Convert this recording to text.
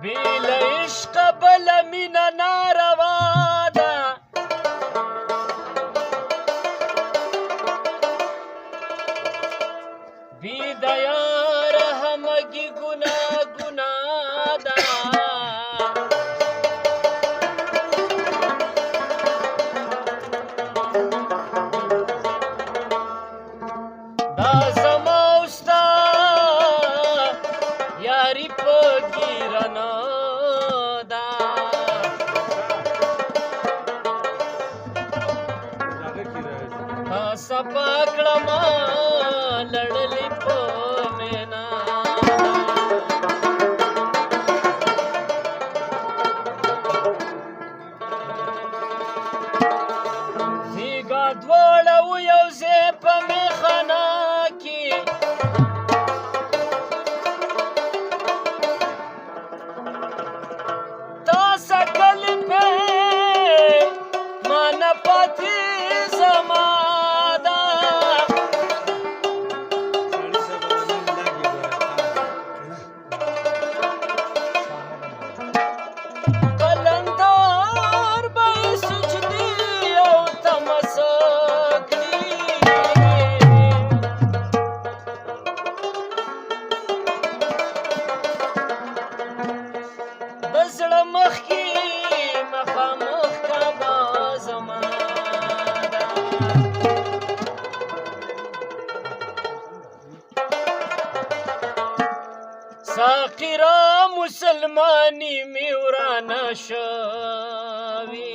بیل عشق بل مینا ناروا ده بی د یار همگی گناه گناه ده دا زما او ستا یاری په ګیرنه ده صفا کړمه لړلې په مینا زیګا دواړه و یو ځای په میخانه کې تا سکل په ما نه پاتې زما زړه مخکې مخامخ کعبه زما ده ساقي را مسلماني مې ورانه شوې